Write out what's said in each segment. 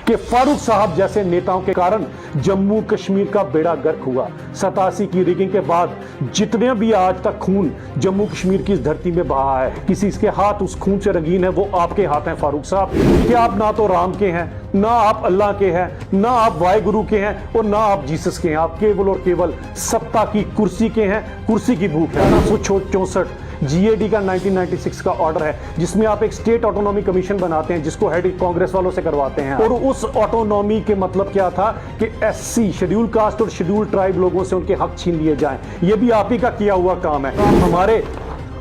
कि फारूक साहब जैसे नेताओं के कारण जम्मू कश्मीर का बेड़ा गर्क हुआ। 87 की रिगिंग के बाद जितने भी आज तक खून जम्मू कश्मीर की इस धरती में बहा है, किसी के हाथ उस खून से रंगीन है, वो आपके हाथ हैं फारूक साहब। कि आप ना तो राम के हैं, ना आप अल्लाह के हैं, ना आप वाहेगुरु के हैं और ना आप जीसस के हैं। आप केवल और केवल सत्ता की कुर्सी के हैं, कुर्सी की भूख है। 1964 जीएडी का 1996 का ऑर्डर है जिसमें आप एक स्टेट ऑटोनॉमी कमीशन बनाते हैं जिसको हेड कांग्रेस वालों से करवाते हैं। और उस ऑटोनॉमी के मतलब क्या था कि एससी शेड्यूल कास्ट और शेड्यूल ट्राइब लोगों से उनके हक छीन लिए जाएं। ये भी आप ही का किया हुआ काम है। हमारे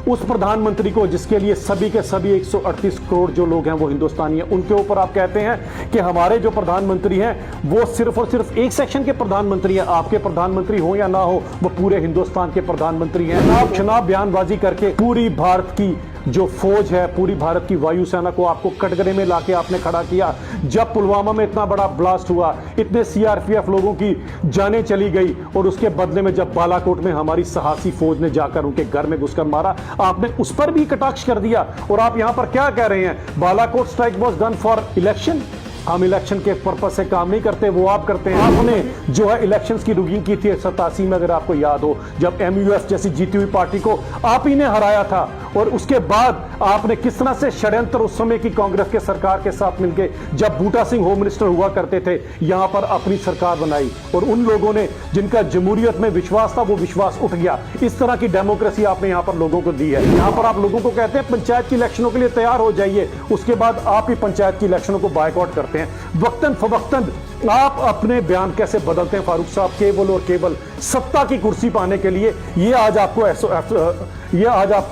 उस प्रधानमंत्री को जिसके लिए सभी के सभी 138 करोड़ जो लोग हैं वो हिंदुस्तानी हैं, उनके ऊपर आप कहते हैं कि हमारे जो प्रधानमंत्री हैं वो सिर्फ और सिर्फ एक सेक्शन के प्रधानमंत्री हैं। आपके प्रधानमंत्री हो या ना हो, वो पूरे हिंदुस्तान के प्रधानमंत्री हैं। आप चुनाव बयानबाजी करके पूरी भारत की जो फौज है, पूरी भारत की वायुसेना को आपको कटघरे में लाके आपने खड़ा किया। जब पुलवामा में इतना बड़ा ब्लास्ट हुआ, इतने सीआरपीएफ लोगों की जानें चली गई और उसके बदले में जब बालाकोट में हमारी साहसी फौज ने जाकर उनके घर में घुसकर मारा, आपने उस पर भी कटाक्ष कर दिया। और आप यहां पर क्या कह रहे हैं, Balakot strike was done for election. हम इलेक्शन के पर्पज से काम नहीं करते, वो आप करते हैं। आपने जो है इलेक्शंस की रुगिंग की थी 87 में, अगर आपको याद हो, जब एमयूएफ जैसी जीती हुई पार्टी को आप ही ने हराया था। और उसके बाद आपने किस तरह से षड्यंत्र उस समय की कांग्रेस के सरकार के साथ मिलकर, जब बूटा सिंह होम मिनिस्टर हुआ करते थे, यहां पर अपनी सरकार बनाई। और उन लोगों ने जिनका जमहूरियत में विश्वास था, वो विश्वास उठ गया। इस तरह की डेमोक्रेसी आपने यहां पर लोगों को दी है। यहां पर आप लोगों को कहते हैं पंचायत की इलेक्शनों के लिए तैयार हो जाइए, उसके बाद आप ही पंचायत की इलेक्शनों को बायकॉट करते हैं। वक्तन फवक्तन आप अपने बयान कैसे बदलते हैं फारूक साहब, केवल और केवल सत्ता की कुर्सी पाने के लिए। ये आज आपको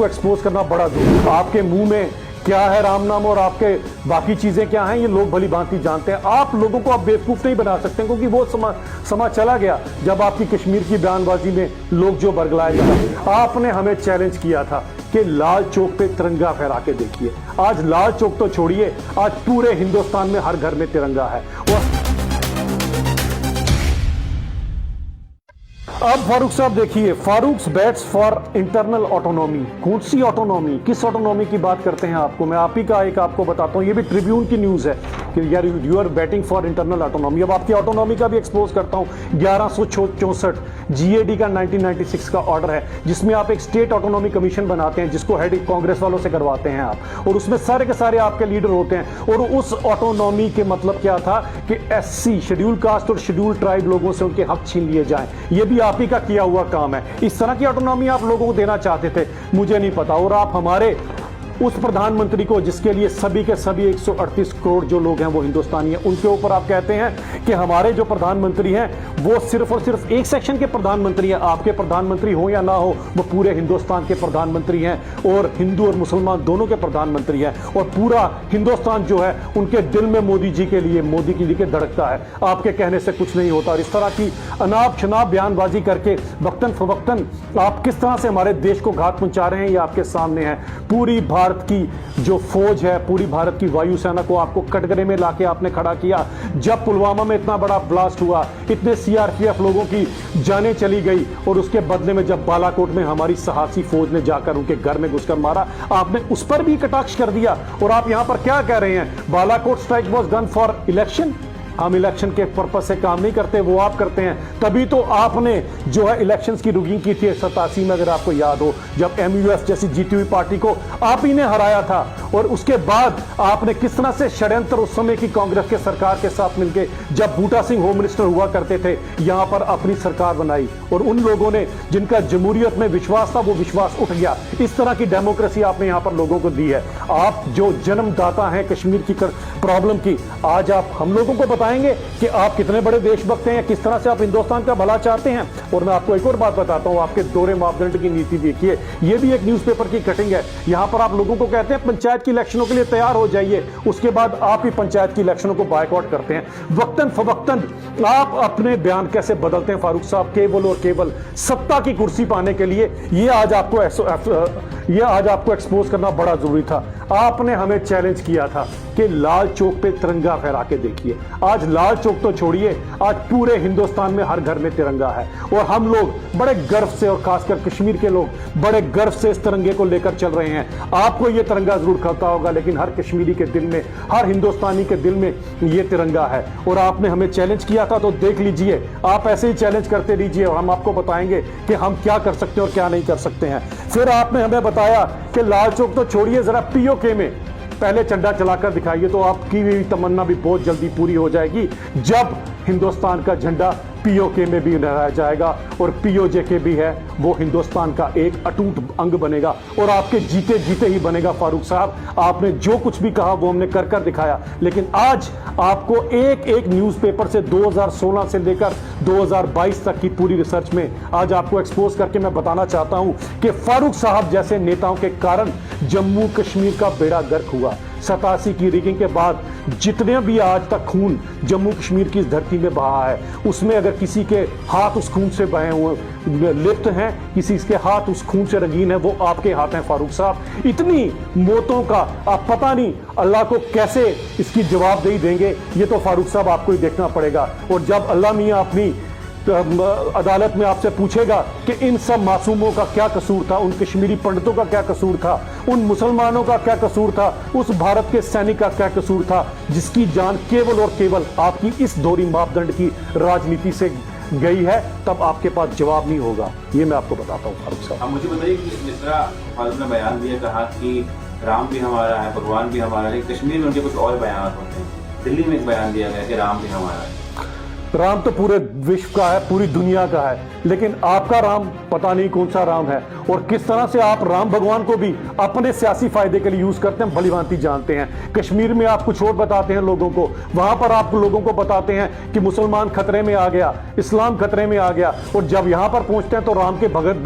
एक्सपोज करना बड़ा जरूरी है। आपके मुंह में क्या है राम नाम और आपके बाकी चीजें क्या हैं, ये लोग भली भांति जानते हैं। आप लोगों को आप बेवकूफ नहीं बना सकते, क्योंकि वो समा चला गया जब आपकी कश्मीर की बयानबाजी में लोग जो बरगलाए गए। आपने हमें चैलेंज किया था कि लाल चौक पे तिरंगा फहरा के देखिए। आज लाल चौक तो छोड़िए, आज पूरे हिंदुस्तान में हर घर में तिरंगा है। अब फारूक साहब देखिए, फारूक्स बैट्स फॉर इंटरनल ऑटोनॉमी। कौन सी ऑटोनॉमी, किस ऑटोनॉमी की बात करते हैं? आपको मैं आप ही का एक आपको बताता हूं, ये भी ट्रिब्यून की न्यूज है कि यार you are batting for internal autonomy. अब आपकी ऑटोनॉमी का भी एक्सपोज करता हूं। 1164 जीएडी का 1996 का ऑर्डर है जिसमें आप एक स्टेट ऑटोनॉमी कमीशन बनाते हैं जिसको हेड कांग्रेस वालों से करवाते हैं आप। और उसमें सारे के सारे आपके लीडर होते हैं। और उस ऑटोनॉमी के मतलब क्या था कि एससी शेड्यूल कास्ट और शेड्यूल ट्राइब लोगों से उनके हक छीन लिए जाएं। ये भी आप ही का किया हुआ काम है। इस तरह की ऑटोनॉमी आप लोगों को देना चाहते थे, मुझे नहीं पता। और आप हमारे उस प्रधानमंत्री को जिसके लिए सभी के सभी 138 करोड़ जो लोग हैं वो हिंदुस्तानी हैं, उनके ऊपर आप कहते हैं कि हमारे जो प्रधानमंत्री हैं वो सिर्फ और सिर्फ एक सेक्शन के प्रधानमंत्री हैं। आपके प्रधानमंत्री हो या ना हो, वो पूरे हिंदुस्तान के प्रधानमंत्री हैं और हिंदू और मुसलमान दोनों के प्रधानमंत्री हैं। और पूरा हिंदुस्तान जो है उनके दिल में मोदी जी के लिए, मोदी के लिए धड़कता है। आपके कहने से कुछ नहीं होता। और इस तरह की अनाप शनाप बयानबाजी करके वक्तन फवक्तन आप किस तरह से हमारे देश को घात पहुंचा रहे हैं, ये आपके सामने है। पूरी भारत की जो फौज है, पूरी भारत की वायुसेना को आपको कटघरे में लाके आपने खड़ा किया। जब पुलवामा में इतना बड़ा ब्लास्ट हुआ, इतने सीआरपीएफ लोगों की जानें चली गई और उसके बदले में जब बालाकोट में हमारी साहसी फौज ने जाकर उनके घर में घुसकर मारा, आपने उस पर भी कटाक्ष कर दिया। और आप यहां पर क्या कह रहे हैं, Balakot strike was done for election. हम इलेक्शन के पर्पज से काम नहीं करते, वो आप करते हैं। तभी तो आपने जो है इलेक्शंस की रुगिंग की थी 87 में, अगर आपको याद हो, जब एमयूएफ जैसी जीती हुई पार्टी को आप ही ने हराया था। और उसके बाद आपने किस तरह से षड्यंत्र उस समय की कांग्रेस के सरकार के साथ मिलकर, जब बूटा सिंह होम मिनिस्टर हुआ करते थे, यहां पर अपनी सरकार बनाई। और उन लोगों ने जिनका जमहूरियत में विश्वास था, वो विश्वास उठ गया। इस तरह की डेमोक्रेसी आपने यहां पर लोगों को दी है। आप जो जन्मदाता हैं कश्मीर की प्रॉब्लम की, आज आप हम लोगों को बताएंगे कि आप कितने बड़े देशभक्त हैं, किस तरह से आप हिंदुस्तान का भला चाहते हैं। और मैं आपको एक और बात बताता हूं, आपके दोहरे मापदंड की नीति देखिए, ये भी एक न्यूज़पेपर की कटिंग है। यहां पर आप लोगों को कहते हैं पंचायत की इलेक्शनों के लिए तैयार हो जाइए, उसके बाद आप ही पंचायत की इलेक्शनों को बायकॉट करते हैं। वक्तन फवक्तन आप अपने बयान कैसे बदलते हैं फारूक साहब, केवल और केवल सत्ता की कुर्सी पाने के लिए। ये आज आपको एक्सपोज करना बड़ा जरूरी था। आपने हमें चैलेंज किया था कि लाल चौक पे तिरंगा फहरा के देखिए। आज लाल चौक तो छोड़िए, आज पूरे हिंदुस्तान में हर घर में तिरंगा है। और और हम लोग बड़े गर्व से, और खासकर कश्मीर के लोग बड़े गर्व से इस तिरंगे को लेकर चल रहे हैं। आपको ये तिरंगा जरूर खलता होगा, लेकिन हर कश्मीरी के दिल में, हर हिंदुस्तानी के दिल में ये तिरंगा है। और आपने हमें चैलेंज किया था, तो देख लीजिए, आप ऐसे ही चैलेंज करते रहिए और हम आपको बताएंगे कि हम क्या कर सकते हैं और क्या नहीं कर सकते हैं। फिर आपने हमें बताया कि लाल चौक तो छोड़िए, जरा पीओके में पहले झंडा चलाकर दिखाइए, तो आपकी भी तमन्ना भी बहुत जल्दी पूरी हो जाएगी, जब हिंदुस्तान का झंडा पीओके में भी लहराया जाएगा। और पीओजे भी है, वो हिंदुस्तान का एक अटूट अंग बनेगा और आपके जीते जीते ही बनेगा। फारूक साहब, आपने जो कुछ भी कहा वो हमने कर कर दिखाया, लेकिन आज आपको एक एक न्यूज़पेपर से 2016 से लेकर 2022 तक की पूरी रिसर्च में आज आपको एक्सपोज करके मैं बताना चाहता हूं कि फारूक साहब जैसे नेताओं के कारण जम्मू कश्मीर का बेड़ा गर्क हुआ। 87 की रिगिंग के बाद जितने भी आज तक खून जम्मू कश्मीर की इस धरती में बहा है, उसमें अगर किसी के हाथ उस खून से बहे हुए लिप्त हैं, किसी के हाथ उस खून से रंगीन है, वो आपके हाथ हैं फारूक साहब। इतनी मौतों का आप पता नहीं अल्लाह को कैसे इसकी जवाबदेही देंगे, ये तो फारूक साहब आपको ही देखना पड़ेगा। और जब अल्लाह मियाँ अपनी अदालत में आपसे पूछेगा कि इन सब मासूमों का क्या कसूर था, उन कश्मीरी पंडितों का क्या कसूर था, उन मुसलमानों का क्या कसूर था, उस भारत के सैनिक का क्या कसूर था, जिसकी जान केवल और केवल आपकी इस दोहरी मापदंड की राजनीति से गई है, तब आपके पास जवाब नहीं होगा। ये मैं आपको बताता हूँ फारूक साहब। मुझे बताइए कि जिस तरह फारूक ने बयान दिया, कहा कि राम भी हमारा है, भगवान भी हमारा है, लेकिन कश्मीर में उनके कुछ और बयान होते हैं। दिल्ली में एक बयान दिया गया कि राम भी हमारा है। राम तो पूरे विश्व का है, पूरी दुनिया का है, लेकिन आपका राम पता नहीं कौन सा राम है, और किस तरह से आप राम भगवान को भी अपने सियासी फायदे के लिए यूज करते हैं, भलीभांति जानते हैं। कश्मीर में आप कुछ और बताते हैं लोगों को, वहां पर आप लोगों को बताते हैं कि मुसलमान खतरे में आ गया, इस्लाम खतरे में आ गया, और जब यहां पर पहुंचते हैं तो राम के भगत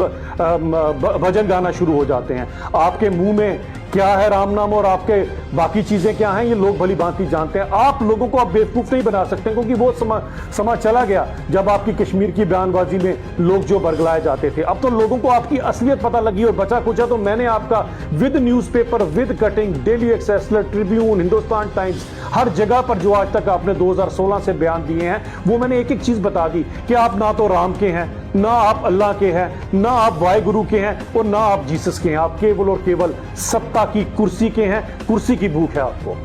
भजन गाना शुरू हो जाते हैं। आपके मुंह में क्या है राम नाम और आपके बाकी चीजें क्या हैं, ये लोग भली भांति जानते हैं। आप लोगों को आप बेवकूफ नहीं बना सकते, क्योंकि वो समा चला गया जब आपकी कश्मीर की बयानबाजी में लोग जो बरगलाए जाते थे। अब तो लोगों को आपकी असलियत पता लगी, और बचा कुचा तो मैंने आपका with newspaper, with cutting, Daily Excelsior, Tribune, Hindustan Times, हर जगह पर जो आज तक आपने 2016 से बयान दिए हैं, वो मैंने एक एक चीज बता दी कि आप ना तो राम के हैं, ना आप अल्लाह के हैं, ना आप वाहिगुरु के हैं, और ना आप जीसस के हैं। आप केवल और केवल सत्ता की कुर्सी के हैं, कुर्सी की भूख है आपको।